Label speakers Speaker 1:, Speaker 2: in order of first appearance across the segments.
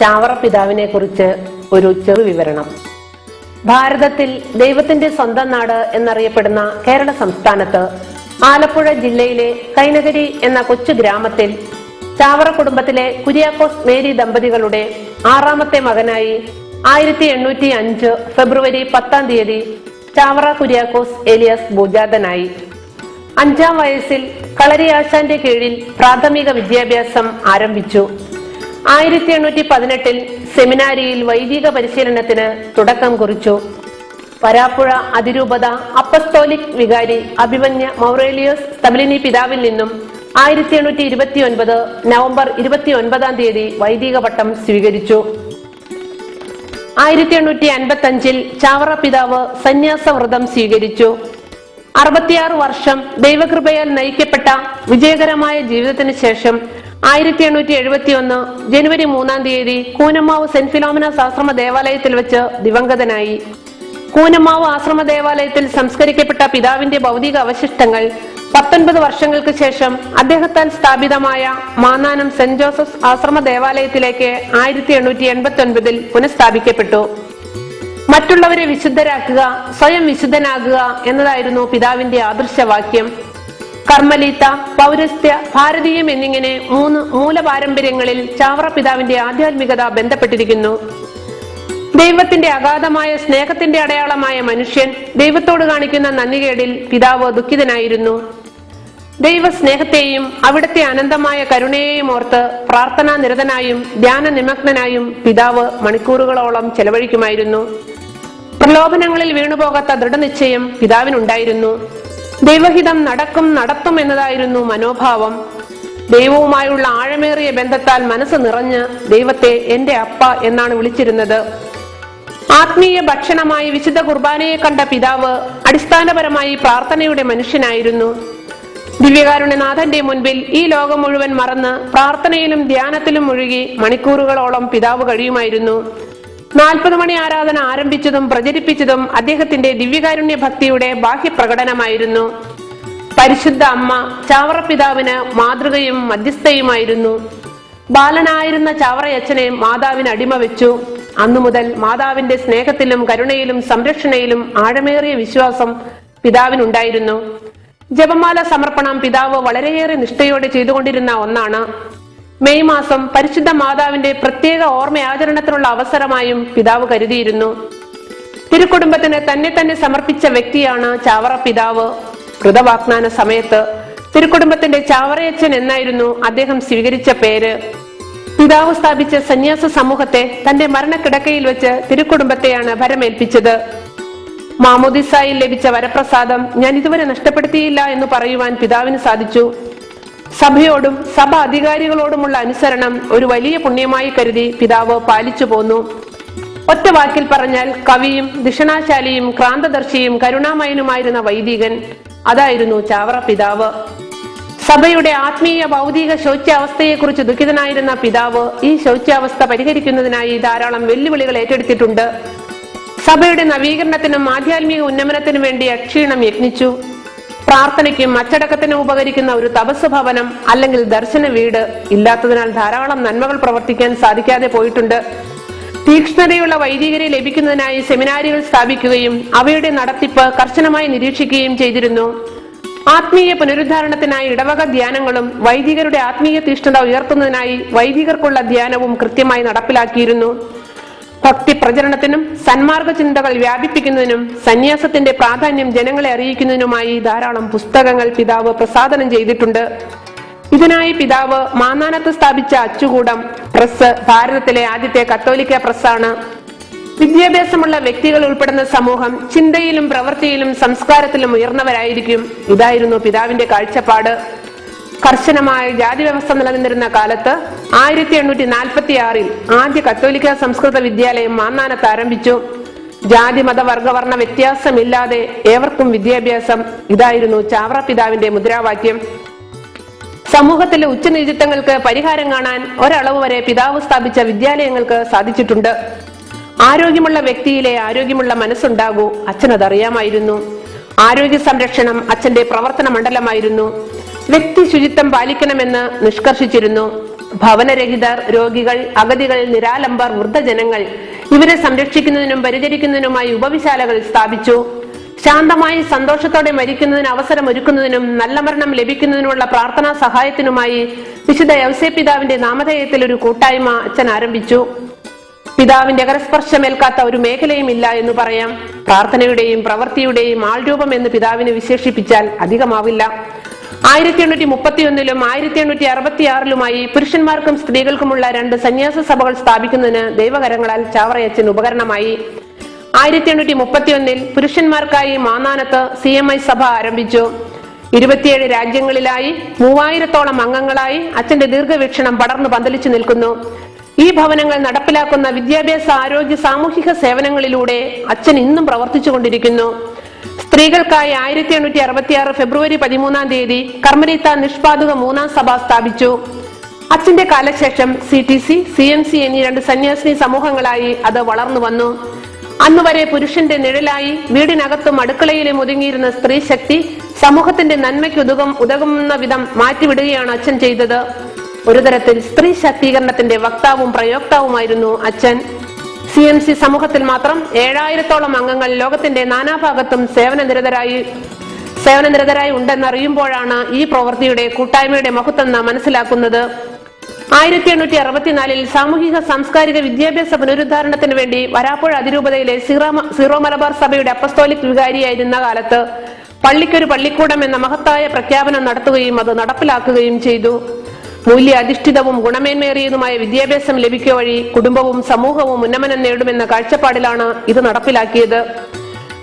Speaker 1: ചാവറ പിതാവിനെ കുറിച്ച് ഒരു ചെറു വിവരണം. ഭാരതത്തിൽ ദൈവത്തിന്റെ സ്വന്തം നാട് എന്നറിയപ്പെടുന്ന കേരള സംസ്ഥാനത്ത് ആലപ്പുഴ ജില്ലയിലെ കൈനകരി എന്ന കൊച്ചു ഗ്രാമത്തിൽ ചാവറ കുടുംബത്തിലെ കുര്യാക്കോസ് മേരി ദമ്പതികളുടെ 6ാമത്തെ മകനായി 1805 ഫെബ്രുവരി 10 ചാവറ കുര്യാക്കോസ് ഏലിയാസ് ഭൂജാതനായി. 5ാം വയസ്സിൽ കളരി ആശാന്റെ കീഴിൽ പ്രാഥമിക വിദ്യാഭ്യാസം ആരംഭിച്ചു. 1818 സെമിനാരിയിൽ വൈദിക പരിശീലനത്തിന് തുടക്കം കുറിച്ചു. വരാപ്പുഴ അതിരൂപത അപ്പസ്തോലിക് വികാരി അഭിമന്യ മൗറേലിയോസ് തബലിനി പിതാവിൽ നിന്നും 1829 നവംബർ 29 വൈദിക പട്ടം സ്വീകരിച്ചു. 1855 ചാവറ പിതാവ് സന്യാസ വ്രതം സ്വീകരിച്ചു. 66 വർഷം ദൈവകൃപയാൽ നയിക്കപ്പെട്ട വിജയകരമായ ജീവിതത്തിന് ശേഷം 1871 ജനുവരി 3 കൂനമാവ് സെന്റ് ഫിലോമിനാസ് ആശ്രമ ദേവാലയത്തിൽ വെച്ച് ദിവംഗതനായി. കൂനമാവ് ആശ്രമ ദേവാലയത്തിൽ സംസ്കരിക്കപ്പെട്ട പിതാവിന്റെ ഭൗതിക അവശിഷ്ടങ്ങൾ 19 വർഷങ്ങൾക്ക് ശേഷം അദ്ദേഹത്താൽ സ്ഥാപിതമായ മാന്നാനം സെന്റ് ജോസഫ് ആശ്രമ ദേവാലയത്തിലേക്ക് 1889 പുനഃസ്ഥാപിക്കപ്പെട്ടു. മറ്റുള്ളവരെ വിശുദ്ധരാക്കുക, സ്വയം വിശുദ്ധനാകുക എന്നതായിരുന്നു പിതാവിന്റെ ആദർശവാക്യം. കർമ്മലീത്ത, പൗരസ്ത്യ, ഭാരതീയം എന്നിങ്ങനെ 3 മൂലപാരമ്പര്യങ്ങളിൽ ചാവറ പിതാവിന്റെ ആധ്യാത്മികത ബന്ധപ്പെട്ടിരിക്കുന്നു. ദൈവത്തിന്റെ അഗാധമായ സ്നേഹത്തിന്റെ അടയാളമായ മനുഷ്യൻ ദൈവത്തോട് കാണിക്കുന്ന നന്ദികേടിൽ പിതാവ് ദുഃഖിതനായിരുന്നു. ദൈവസ്നേഹത്തെയും അവിടുത്തെ അനന്തമായ കരുണയെയും ഓർത്ത് പ്രാർത്ഥനാ നിരതനായും ധ്യാന നിമഗ്നനായും പിതാവ് മണിക്കൂറുകളോളം ചെലവഴിക്കുമായിരുന്നു. പ്രലോഭനങ്ങളിൽ വീണുപോകാത്ത ദൃഢനിശ്ചയം പിതാവിനുണ്ടായിരുന്നു. ദൈവഹിതം നടത്തും എന്നതായിരുന്നു മനോഭാവം. ദൈവവുമായുള്ള ആഴമേറിയ ബന്ധത്താൽ മനസ്സ് നിറഞ്ഞ് ദൈവത്തെ എന്റെ അപ്പ എന്നാണ് വിളിച്ചിരുന്നത്. ആത്മീയ ഭക്ഷണമായി വിശുദ്ധ കുർബാനയെ കണ്ട പിതാവ് അടിസ്ഥാനപരമായി പ്രാർത്ഥനയുടെ മനുഷ്യനായിരുന്നു. ദിവ്യകാരുണ്യനാഥന്റെ മുൻപിൽ ഈ ലോകം മുഴുവൻ മറന്ന് പ്രാർത്ഥനയിലും ധ്യാനത്തിലും മുഴുകി മണിക്കൂറുകളോളം പിതാവ് കഴിയുമായിരുന്നു. 40 മണി ആരാധന ആരംഭിച്ചതും പ്രചരിപ്പിച്ചതും അദ്ദേഹത്തിന്റെ ദിവ്യകാരുണ്യ ഭക്തിയുടെ ബാഹ്യപ്രകടനമായിരുന്നു. പരിശുദ്ധ അമ്മ ചാവറ പിതാവിന് മാതൃകയും മധ്യസ്ഥയുമായിരുന്നു. ബാലനായിരുന്ന ചാവറയച്ചനെ മാതാവിന് അടിമ വെച്ചു. അന്നു മുതൽ മാതാവിന്റെ സ്നേഹത്തിലും കരുണയിലും സംരക്ഷണയിലും ആഴമേറിയ വിശ്വാസം പിതാവിനുണ്ടായിരുന്നു. ജപമാല സമർപ്പണം പിതാവ് വളരെയേറെ നിഷ്ഠയോടെ ചെയ്തുകൊണ്ടിരുന്ന ഒന്നാണ്. മെയ് മാസം പരിശുദ്ധ മാതാവിന്റെ പ്രത്യേക ഓർമ്മയാചരണത്തിനുള്ള അവസരമായും പിതാവ് കരുതിയിരുന്നു. തിരുക്കുടുംബത്തിന് തന്നെ സമർപ്പിച്ച വ്യക്തിയാണ് ചാവറ പിതാവ്. കൃതവാഗ്ദാന സമയത്ത് തിരുക്കുടുംബത്തിന്റെ ചാവറയച്ചൻ എന്നായിരുന്നു അദ്ദേഹം സ്വീകരിച്ച പേര്. പിതാവ് സ്ഥാപിച്ച സന്യാസ സമൂഹത്തെ തന്റെ മരണക്കിടക്കയിൽ വെച്ച് തിരുക്കുടുംബത്തെയാണ് ഭരമേൽപ്പിച്ചത്. മാമോദിസായിൽ ലഭിച്ച വരപ്രസാദം ഞാൻ ഇതുവരെ നഷ്ടപ്പെടുത്തിയില്ല എന്ന് പറയുവാൻ പിതാവിന് സാധിച്ചു. സഭയോടും സഭ അധികാരികളോടുമുള്ള അനുസരണം ഒരു വലിയ പുണ്യമായി കരുതി പിതാവ് പാലിച്ചു പോന്നു. ഒറ്റ വാക്കിൽ പറഞ്ഞാൽ കവിയും ദിഷണാശാലിയും ക്രാന്തദർശിയും കരുണാമയനുമായിരുന്ന വൈദികൻ, അതായിരുന്നു ചാവറ പിതാവ്. സഭയുടെ ആത്മീയ ഭൗതിക ശൗച്യാവസ്ഥയെക്കുറിച്ച് ദുഃഖിതനായിരുന്ന പിതാവ് ഈ ശൗച്യാവസ്ഥ പരിഹരിക്കുന്നതിനായി ധാരാളം വെല്ലുവിളികൾ ഏറ്റെടുത്തിട്ടുണ്ട്. സഭയുടെ നവീകരണത്തിനും ആധ്യാത്മിക ഉന്നമനത്തിനും വേണ്ടി അക്ഷീണം യത്നിച്ചു. പ്രാർത്ഥനയ്ക്കും അച്ചടക്കത്തിനും ഉപകരിക്കുന്ന ഒരു തപസ് ഭവനം അല്ലെങ്കിൽ ദർശന വീട് ഇല്ലാത്തതിനാൽ ധാരാളം നന്മകൾ പ്രവർത്തിക്കാൻ സാധിക്കാതെ പോയിട്ടുണ്ട്. തീക്ഷ്ണതയുള്ള വൈദികരെ ലഭിക്കുന്നതിനായി സെമിനാരികൾ സ്ഥാപിക്കുകയും അവയുടെ നടത്തിപ്പ് കർശനമായി നിരീക്ഷിക്കുകയും ചെയ്തിരുന്നു. ആത്മീയ പുനരുദ്ധാരണത്തിനായി ഇടവക ധ്യാനങ്ങളും വൈദികരുടെ ആത്മീയ തീഷ്ണത ഉയർത്തുന്നതിനായി വൈദികർക്കുള്ള ധ്യാനവും കൃത്യമായി നടപ്പിലാക്കിയിരുന്നു. ഭക്തി പ്രചരണത്തിനും സന്മാർഗ ചിന്തകൾ വ്യാപിപ്പിക്കുന്നതിനും സന്യാസത്തിന്റെ പ്രാധാന്യം ജനങ്ങളെ അറിയിക്കുന്നതിനുമായി ധാരാളം പുസ്തകങ്ങൾ പിതാവ് പ്രസാദനം ചെയ്തിട്ടുണ്ട്. ഇതിനായി പിതാവ് മാന്നാനത്ത് സ്ഥാപിച്ച അച്ചുകൂടം പ്രസ് ഭാരതത്തിലെ ആദ്യത്തെ കത്തോലിക്ക പ്രസ്സാണ്. വിദ്യാഭ്യാസമുള്ള വ്യക്തികൾ ഉൾപ്പെടുന്ന സമൂഹം ചിന്തയിലും പ്രവൃത്തിയിലും സംസ്കാരത്തിലും ഉയർന്നവരായിരിക്കും. ഇതായിരുന്നു പിതാവിന്റെ കാഴ്ചപ്പാട്. കർശനമായ ജാതി വ്യവസ്ഥ നിലനിന്നിരുന്ന കാലത്ത് 1846 ആദ്യ കത്തോലിക്ക സംസ്കൃത വിദ്യാലയം മാന്നാനത്ത് ആരംഭിച്ചു. ജാതി മത വർഗവർണ്ണ വ്യത്യാസമില്ലാതെ ഏവർക്കും വിദ്യാഭ്യാസം, ഇതായിരുന്നു ചാവറ പിതാവിന്റെ മുദ്രാവാക്യം. സമൂഹത്തിലെ ഉച്ചനീചിത്വങ്ങൾക്ക് പരിഹാരം കാണാൻ ഒരളവ് വരെ പിതാവ് സ്ഥാപിച്ച വിദ്യാലയങ്ങൾക്ക് സാധിച്ചിട്ടുണ്ട്. ആരോഗ്യമുള്ള വ്യക്തിയിലെ ആരോഗ്യമുള്ള മനസ്സുണ്ടാകൂ, അച്ഛനതറിയാമായിരുന്നു. ആരോഗ്യ സംരക്ഷണം അച്ഛന്റെ പ്രവർത്തന മണ്ഡലമായിരുന്നു. വ്യക്തി ശുചിത്വം പാലിക്കണമെന്ന് നിഷ്കർഷിച്ചിരുന്നു. ഭവനരഹിതർ, രോഗികൾ, അഗതികൾ, നിരാലംബർ, വൃദ്ധജനങ്ങൾ ഇവരെ സംരക്ഷിക്കുന്നതിനും പരിചരിക്കുന്നതിനുമായി ഉപവിശാലകൾ സ്ഥാപിച്ചു. ശാന്തമായി സന്തോഷത്തോടെ മരിക്കുന്നതിന് അവസരം ഒരുക്കുന്നതിനും നല്ല മരണം ലഭിക്കുന്നതിനുമുള്ള പ്രാർത്ഥനാ സഹായത്തിനുമായി വിശുദ്ധ യൗസേ പിതാവിന്റെ നാമധേയത്തിൽ ഒരു കൂട്ടായ്മ അച്ഛൻ ആരംഭിച്ചു. പിതാവിന്റെ കരസ്പർശമേൽക്കാത്ത ഒരു മേഖലയും ഇല്ല എന്ന് പറയാം. പ്രാർത്ഥനയുടെയും പ്രവൃത്തിയുടെയും ആൾരൂപം എന്ന് പിതാവിനെ വിശേഷിപ്പിച്ചാൽ അധികമാവില്ല. 1831 1866 പുരുഷന്മാർക്കും സ്ത്രീകൾക്കുമുള്ള 2 സന്യാസ സഭകൾ സ്ഥാപിക്കുന്നതിന് ദൈവകരങ്ങളാൽ ചാവറയച്ചൻ ഉപകരണമായി. 1831 പുരുഷന്മാർക്കായി മാന്നാനത്ത് CMI സഭ ആരംഭിച്ചു. 27 രാജ്യങ്ങളിലായി 3000-ഓളം അംഗങ്ങളായി അച്ഛന്റെ ദീർഘവീക്ഷണം പടർന്നു പന്തലിച്ചു നിൽക്കുന്നു. ഈ ഭവനങ്ങൾ നടപ്പിലാക്കുന്ന വിദ്യാഭ്യാസ, ആരോഗ്യ, സാമൂഹിക സേവനങ്ങളിലൂടെ അച്ഛൻ ഇന്നും പ്രവർത്തിച്ചു കൊണ്ടിരിക്കുന്നു. സ്ത്രീകൾക്കായി 1866 ഫെബ്രുവരി 13 കർമ്മരീത്ത നിഷ്പാദുക 3-ാം സഭ സ്ഥാപിച്ചു. അച്ഛന്റെ കാലശേഷം CTC, CMC എന്നീ 2 സന്യാസിനി സമൂഹങ്ങളായി അത് വളർന്നു വന്നു. അന്നുവരെ പുരുഷന്റെ നിഴലായി വീടിനകത്തും അടുക്കളയിലും ഒതുങ്ങിയിരുന്ന സ്ത്രീ ശക്തി സമൂഹത്തിന്റെ നന്മയ്ക്ക് ഉതകുന്ന വിധം മാറ്റിവിടുകയാണ് അച്ഛൻ ചെയ്തത്. ഒരു തരത്തിൽ സ്ത്രീ ശാക്തീകരണത്തിന്റെ വക്താവും പ്രയോക്താവുമായിരുന്നു അച്ഛൻ. CMC സമൂഹത്തിൽ മാത്രം 7000-ഓളം അംഗങ്ങൾ ലോകത്തിന്റെ നാനാഭാഗത്തും സേവനനിരതരായി ഉണ്ടെന്നറിയുമ്പോഴാണ് ഈ പ്രവൃത്തിയുടെ കൂട്ടായ്മയുടെ മഹത്വം നാം മനസ്സിലാക്കുന്നത്. 1864 സാമൂഹിക സാംസ്കാരിക വിദ്യാഭ്യാസ പുനരുദ്ധാരണത്തിന് വേണ്ടി വരാപ്പുഴ അതിരൂപതയിലെ സീറോ മലബാർ സഭയുടെ അപ്പസ്തോലിക് വികാരിയായിരുന്ന കാലത്ത് പള്ളിക്കൊരു പള്ളിക്കൂടം എന്ന മഹത്തായ പ്രഖ്യാപനം നടത്തുകയും അത് നടപ്പിലാക്കുകയും ചെയ്തു. മൂല്യാധിഷ്ഠിതവും ഗുണമേന്മേറിയതുമായ വിദ്യാഭ്യാസം ലഭിക്കുക വഴി കുടുംബവും സമൂഹവും ഉന്നമനം നേടുമെന്ന കാഴ്ചപ്പാടിലാണ് ഇത് നടപ്പിലാക്കിയത്.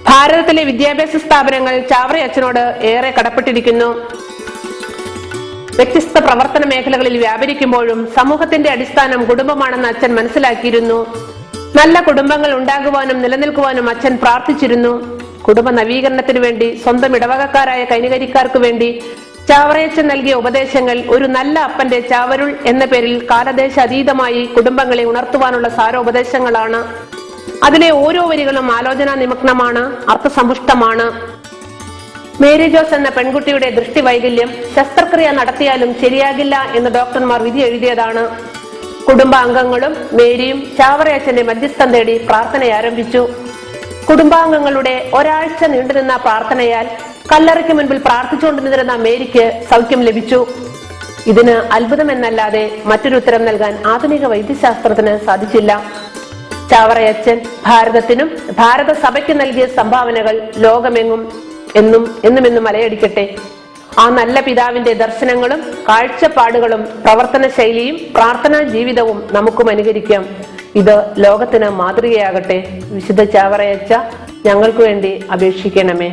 Speaker 1: ഭാരതത്തിലെ വിദ്യാഭ്യാസ സ്ഥാപനങ്ങൾ ചാവറയച്ചനോട് ഏറെ കടപ്പെട്ടിരിക്കുന്നു. വ്യത്യസ്ത പ്രവർത്തന മേഖലകളിൽ വ്യാപരിക്കുമ്പോഴും സമൂഹത്തിന്റെ അടിസ്ഥാനം കുടുംബമാണെന്ന് അച്ഛൻ മനസ്സിലാക്കിയിരുന്നു. നല്ല കുടുംബങ്ങൾ ഉണ്ടാകുവാനും നിലനിൽക്കുവാനും അച്ഛൻ പ്രാർത്ഥിച്ചിരുന്നു. കുടുംബ നവീകരണത്തിനു വേണ്ടി സ്വന്തം ഇടവകക്കാരായ കൈനികരിക്കാർക്ക് വേണ്ടി ചാവറയച്ചൻ നൽകിയ ഉപദേശങ്ങൾ ഒരു നല്ല അപ്പന്റെ ചാവരുൾ എന്ന പേരിൽ കാലദേശ അതീതമായി കുടുംബങ്ങളെ ഉണർത്തുവാനുള്ള സാരോപദേശങ്ങളാണ്. അതിലെ ഓരോ വരികളും ആലോചനാ നിമഗ്നമാണ്, അർത്ഥസമ്പുഷ്ടമാണ്. മേരി ജോസ് എന്ന പെൺകുട്ടിയുടെ ദൃഷ്ടി വൈകല്യം ശസ്ത്രക്രിയ നടത്തിയാലും ശരിയാകില്ല എന്ന് ഡോക്ടർമാർ വിധി എഴുതിയതാണ്. കുടുംബാംഗങ്ങളും മേരിയും ചാവറയച്ചന്റെ മധ്യസ്ഥം തേടി പ്രാർത്ഥന ആരംഭിച്ചു. കുടുംബാംഗങ്ങളുടെ ഒരാഴ്ച നീണ്ടുനിന്ന പ്രാർത്ഥനയാൽ കല്ലറയ്ക്ക് മുൻപിൽ പ്രാർത്ഥിച്ചുകൊണ്ടിരുന്ന മേരിക്ക് സൗഖ്യം ലഭിച്ചു. ഇതിന് അത്ഭുതമെന്നല്ലാതെ മറ്റൊരു ഉത്തരം നൽകാൻ ആധുനിക വൈദ്യശാസ്ത്രത്തിന് സാധിച്ചില്ല. ചാവറയച്ചൻ ഭാരതത്തിനും ഭാരത സഭയ്ക്ക് നൽകിയ സംഭാവനകൾ ലോകമെങ്ങും എന്നും മലയടിക്കട്ടെ. ആ നല്ല പിതാവിന്റെ ദർശനങ്ങളും കാഴ്ചപ്പാടുകളും പ്രവർത്തന ശൈലിയും പ്രാർത്ഥനാ ജീവിതവും നമുക്കും അനുകരിക്കാം. ഇത് ലോകത്തിന് മാതൃകയാകട്ടെ. വിശുദ്ധ ചാവറയച്ച ഞങ്ങൾക്ക് വേണ്ടി അപേക്ഷിക്കണമേ.